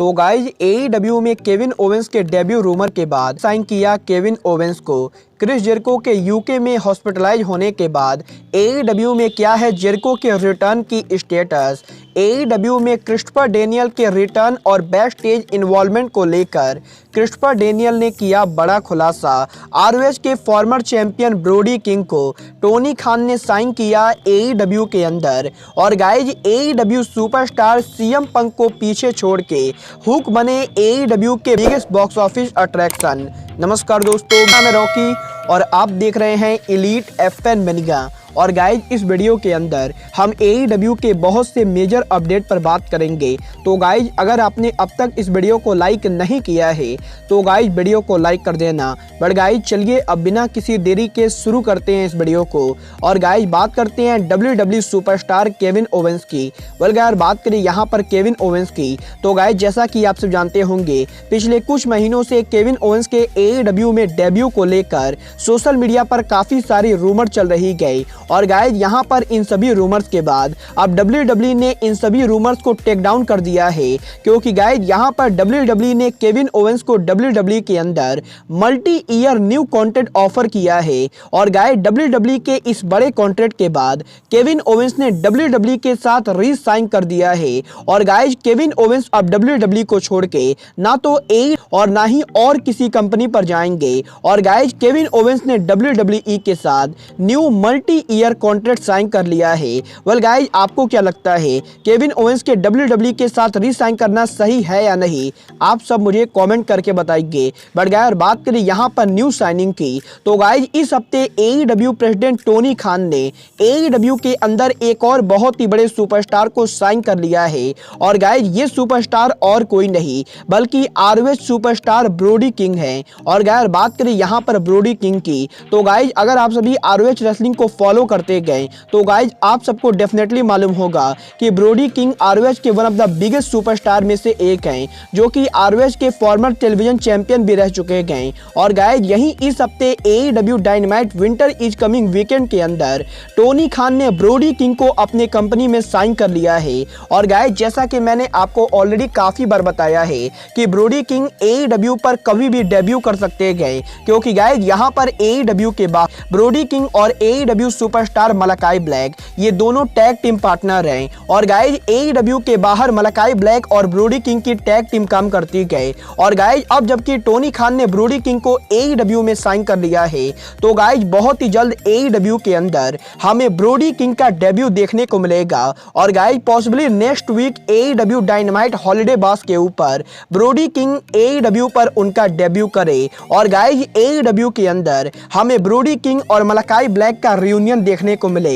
तो guys AEW में Kevin Owens के डेब्यू रूमर के बाद साइन किया केविन ओवेंस को। क्रिस जेरिको के यूके में हॉस्पिटलाइज होने के बाद एईडब्ल्यू में क्या है जेरिको के रिटर्न की स्टेटस। एईडब्ल्यू में क्रिस्टोफर डेनियल के रिटर्न और बैक स्टेज इन्वॉल्वमेंट को लेकर क्रिस्टोफर डेनियल ने किया बड़ा खुलासा। आरओएच के फॉर्मर चैंपियन ब्रोडी किंग को टोनी खान ने साइन किया एईडब्ल्यू के अंदर। और guys AEW superstar CM Punk को पीछे छोड़ के हुक बने एईडब्ल्यू के बिगेस्ट बॉक्स ऑफिस अट्रैक्शन। नमस्कार दोस्तों, मैं रॉकी और आप देख रहे हैं एलीट एफएन मनीगा। और गाइज इस वीडियो के अंदर हम एईडब्ल्यू के बहुत से मेजर अपडेट पर बात करेंगे। तो गाइज अगर आपने अब तक इस वीडियो को लाइक नहीं किया है तो गाइज वीडियो को लाइक कर देना। बट गाइज चलिए अब बिना किसी देरी के शुरू करते हैं इस वीडियो को। और गाइज बात करते हैं डब्ल्यूडब्ल्यू सुपरस्टार केविन ओवेंस की। यार बात करें यहाँ पर केविन ओवेंस की तो गाइज जैसा कि आप सब जानते होंगे पिछले कुछ महीनों से केविन ओवेंस के एईडब्ल्यू में डेब्यू को लेकर सोशल मीडिया पर काफी सारी रूमर चल रही गई। और गाइज यहाँ पर इन सभी रूमर्स के बाद अब डब्ल्यूडब्ल्यू ने इन सभी रूमर्स को टेक डाउन कर दिया है, क्योंकि गाइज यहाँ पर डब्ल्यूडब्ल्यू ने केविन ओवेंस को डब्ल्यूडब्ल्यू के अंदर multi year new contract offer किया है। और गाइज डब्ल्यूडब्ल्यू के इस बड़े कॉन्ट्रैक्ट के बाद केविन ओवेंस ने डब्ल्यूडब्ल्यू के साथ री साइन कर दिया है। और गाइज केविन ओवेंस अब डब्ल्यूडब्ल्यू को छोड़ के ना तो ए और ना ही और किसी कंपनी पर जाएंगे। और गाइज केविन ओवेंस ने डब्ल्यूडब्ल्यू के साथ new multi year contract sign कर लिया है। गाइज आपको क्या लगता है केविन ओवेंस के डब्ल्यूडब्ल्यू के साथ री साइन करना सही है या नहीं, आप सब मुझे कमेंट करके बताइए। बट गाइज बात करें यहाँ पर न्यू साइनिंग की तो गाइज इस हफ्ते एईडब्ल्यू प्रेसिडेंट टोनी खान ने एईडब्ल्यू के अंदर एक और बहुत ही बड़े सुपरस्टार को साइन कर लिया है। और गाइज ये सुपरस्टार और कोई नहीं बल्कि आरओएच सुपरस्टार ब्रोडी किंग है। और गाइज बात करें यहाँ पर ब्रोडी किंग की तो गाइज अगर आप सभी आरओएच रेसलिंग को फॉलो करते गए तो गाइज आप सबको डेफिनेटली मालूम होगा कि ब्रोडी किंग आरओएच के one of the biggest superstar में से एक हैं, जो कि आरओएच के फॉर्मर टेलीविजन चैंपियन भी रह चुके हैं। और गाइज यही इस हफ्ते AEW dynamite winter is coming weekend के अंदर टोनी खान ने ब्रोडी किंग को अपने कंपनी में साइन कर लिया है। और गाइज जैसा कि मैंने आपको ऑलरेडी काफी बार बताया है कि ब्रोडी किंग एईडब्ल्यू पर कभी भी डेब्यू कर सकते हैं, क्योंकि गाइज यहाँ पर एईडब्ल्यू के बाद ब्रोडी किंग और एईडब्ल्यू सुपरस्टार मलाकाई ब्लैक ये दोनों टैग टीम पार्टनर हैं। और गाइज एईडब्ल्यू के बाहर मलाकाई ब्लैक और ब्रोडी किंग की टैग टीम काम करती गई। और गाइज अब जबकि टोनी खान ने ब्रोडी किंग को एईडब्ल्यू में साइन कर लिया है तो गाइज बहुत ही जल्द एईडब्ल्यू के अंदर हमें ब्रोडी किंग का डेब्यू देखने को मिलेगा। और guys possibly next week AEW Dynamite holiday bash के ऊपर ब्रोडी किंग एईडब्ल्यू पर उनका डेब्यू करे। और गाइज एईडब्ल्यू के अंदर हमें ब्रोडी किंग और मलाकाई ब्लैक का रियूनियन देखने को मिले।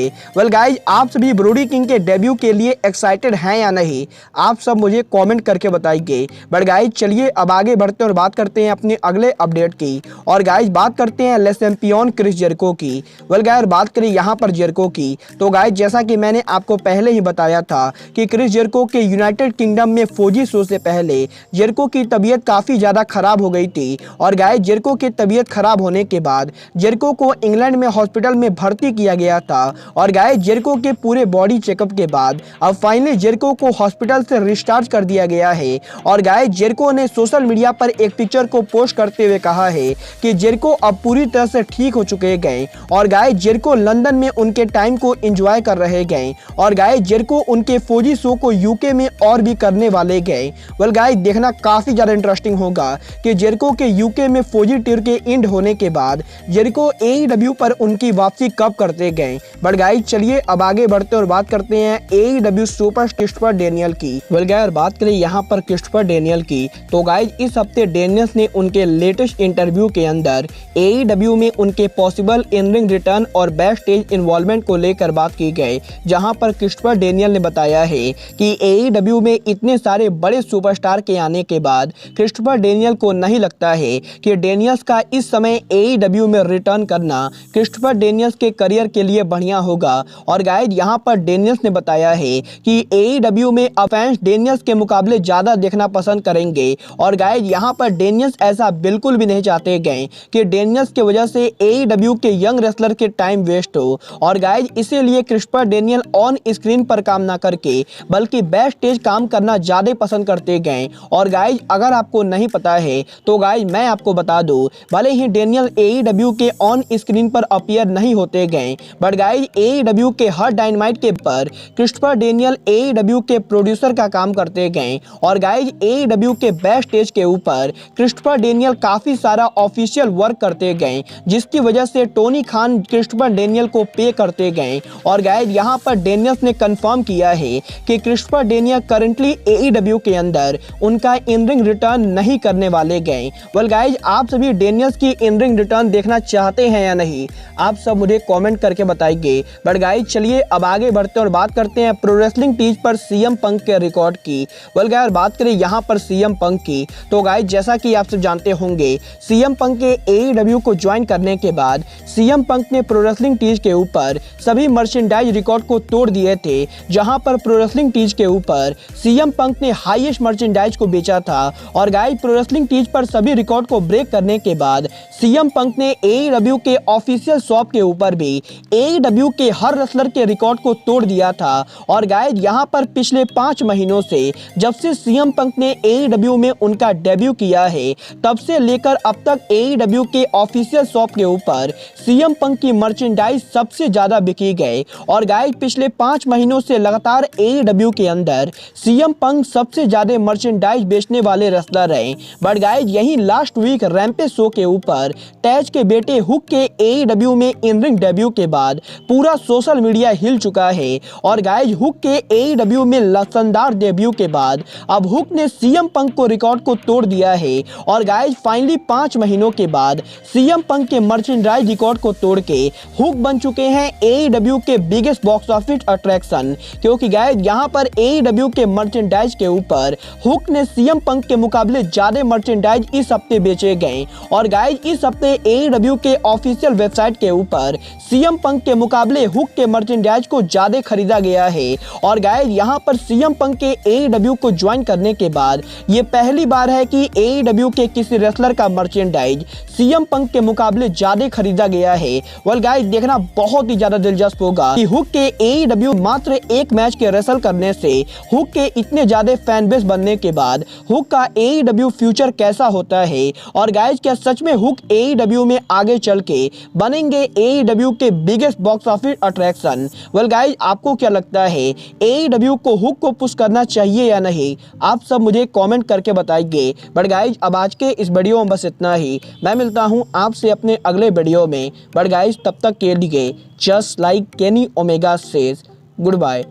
गाइज आप सभी ब्रोडी किंग के डेब्यू के लिए एक्साइटेड हैं या नहीं, आप सब मुझे कमेंट करके बताइए। बट गाइज चलिए अब आगे बढ़ते हैं और बात करते हैं अपने अगले अपडेट की। और गाइज बात करते हैं ले चैंपियन क्रिस जेरिको की। गाइज बात करें यहाँ पर जेरिको की तो गाइज जैसा कि मैंने आपको पहले ही बताया था कि क्रिस जेरिको के यूनाइटेड किंगडम में फौजी शो से पहले जेरिको की तबीयत काफी ज्यादा खराब हो गई थी। और गाइज जेरिको की तबीयत खराब होने के बाद जेरिको को इंग्लैंड में हॉस्पिटल में भर्ती किया गया था। और गाइज जेरिको के पूरे बॉडी चेकअप के बाद अब फाइनली जेरिको को हॉस्पिटल से डिस्चार्ज कर दिया गया है। और गाइज जेरिको ने सोशल मीडिया पर एक पिक्चर को पोस्ट करते हुए कहा है कि जेरिको अब पूरी तरह से ठीक हो चुके हैं। और गाइज जेरिको लंदन में उनके टाइम को एंजॉय कर रहे हैं। और गाइज जेरिको उनके फौजी शो को यूके में और भी करने वाले गए। गाइज देखना काफी ज्यादा इंटरेस्टिंग होगा कि जेरिको के यूके में फौजी टूर के एंड होने के बाद जेरिको एईडब्ल्यू पर उनकी वापसी कब करते गए। बट गाइज चलिए अब आगे बढ़ते और बात करते हैं एईडब्ल्यू सुपर क्रिस्टोफर डेनियल की। गाइज बात करें यहाँ पर क्रिस्टोफर डेनियल की तो गाइज इस हफ्ते डेनियल्स ने उनके लेटेस्ट इंटरव्यू के अंदर एईडब्ल्यू में उनके पॉसिबल इन रिंग रिटर्न और बैक स्टेज इन्वॉल्वमेंट को लेकर बात की गई, जहां पर क्रिस्टोफर डेनियल ने बताया है कि एईडब्ल्यू में इतने सारे बड़े सुपरस्टार के आने के बाद क्रिस्टोफर डेनियल को नहीं लगता है कि डेनियल्स का इस समय एईडब्ल्यू में रिटर्न करना क्रिस्टोफर डेनियल्स के करियर के लिए बढ़िया होगा। और गाइज यहाँ पर डेनियल्स ने बताया है कि AEW में अब फैंस डेनियल्स के मुकाबले ज़्यादा देखना पसंद करेंगे। और गाइज यहाँ पर डेनियल्स ऐसा बिल्कुल भी नहीं चाहते गए कि डेनियल्स की वजह से AEW के यंग रेसलर के टाइम वेस्ट हो। और गाइज इसीलिए क्रिस्टोफर डेनियल ऑन स्क्रीन पर काम ना करके बल्कि बैक स्टेज काम करना ज़्यादा पसंद करते गए। और गाइज अगर आपको नहीं पता है तो गाइज मैं आपको बता दूं, भले ही डेनियल AEW के ऑन स्क्रीन पर अपीयर नहीं होते गए, बट गाइज AEW के हर डायनामाइट के पर क्रिस्टोफर डेनियल AEW के प्रोड्यूसर का काम करते गए। और गाइज AEW के बैक स्टेज के ऊपर क्रिस्टोफर डेनियल काफ़ी सारा ऑफिशियल वर्क करते गए, जिसकी वजह से टोनी खान क्रिस्टोफर डेनियल को पे करते गए। और गाइज यहाँ पर डेनियल्स ने कंफर्म किया है कि क्रिस्टोफर डेनियल करंटली AEW के अंदर उनका इन रिंग रिटर्न नहीं करने वाले गए। वेल गाइज आप सभी डेनियल्स की इन रिंग रिटर्न देखना चाहते हैं या नहीं, आप सब मुझे कमेंट करके बताइए। बट गाइज चलिए अब आगे बढ़ते हैं और बात करते हैं प्रो रेसलिंग टीज पर CM पंक के रिकॉर्ड की। वेल गाइज बात करें यहाँ पर CM पंक की, तो गाइज जैसा कि आप सब जानते होंगे CM पंक के AEW को ज्वाइन करने के बाद CM पंक ने प्रो रेसलिंग टीज के ऊपर सभी मर्चेंडाइज रिकॉर्ड को तोड़ दिए थे। जहां पर प्रो रेसलिंग टीज के ऊपर CM पंक ने हाईएस्ट मर्चेंडाइज को बेचा था। और गाइज प्रो रेसलिंग टीज पर सभी रिकॉर्ड को ब्रेक करने के बाद CM पंक ने AEW के ऑफिशियल शॉप के ऊपर भी AEW के हर रेसलर के रिकॉर्ड को तोड़ दिया था। और गाइज यहां पर पिछले 5 महीनों से जब से CM पंक ने AEW में उनका डेब्यू किया है तब से लेकर अब तक AEW के ऑफिशियल शॉप के ऊपर CM पंक की मर्चेंडाइज सबसे ज्यादा बिकी गए। और गाइज पिछले 5 महीनों से लगातार AEW के अंदर CM पंक सबसे ज्यादा मर्चेंडाइज बेचने वाले रेसलर रहे। बट गाइज यही लास्ट वीक रैम्पेज शो के ऊपर टैज के बेटे हुक के AEW में इन रिंग डेब्यू के बाद पूरा सोशल मीडिया हिल चुका है। और गाइज हुक के AEW में शानदार डेब्यू के बाद अब हुक ने CM पंक को रिकॉर्ड को तोड़ दिया है। और गाइज फाइनली 5 महीनों के बाद CM पंक के मर्चेंडाइज रिकॉर्ड को तोड़ के हुक बन चुके हैं AEW के बिगेस्ट बॉक्स ऑफिस अट्रैक्शन। क्योंकि गाइज यहाँ पर AEW के मर्चेंडाइज के ऊपर हुक ने CM पंक के मुकाबले ज्यादा मर्चेंडाइज इस हफ्ते बेचे गए। और गाइज इस हफ्ते AEW के ऑफिशियल वेबसाइट के ऊपर CM पंक के मुकाबले हुक के मर्चेंडाइज को ज्यादा खरीदा गया है। और गाइज यहाँ पर CM पंक के AEW को ज्वाइन करने के बाद ये पहली बार है कि AEW के किसी रेसलर का मर्चेंडाइज CM पंक के मुकाबले ज्यादा खरीदा गया है। वेल गाइज देखना बहुत ही ज्यादा दिलचस्प होगा कि हुक के AEW मात्र एक मैच के रेसल करने से हुक के इतने ज्यादा फैन बेस बनने के बाद हुक का AEW फ्यूचर कैसा होता है। और गाइज क्या सच में हुक AEW में आगे चल के बनेंगे AEW के biggest box office attraction. Well guys आपको क्या लगता है AEW को हुक को पुश करना चाहिए या नहीं, आप सब मुझे कमेंट करके बताइए। बट गाइज अब आज के इस वीडियो में बस इतना ही, मैं मिलता हूं आपसे अपने अगले वीडियो में। बट गाइज तब तक के लिए just like Kenny Omega says good bye,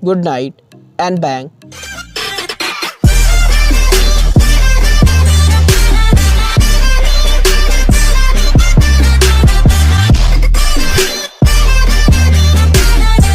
good night and bang.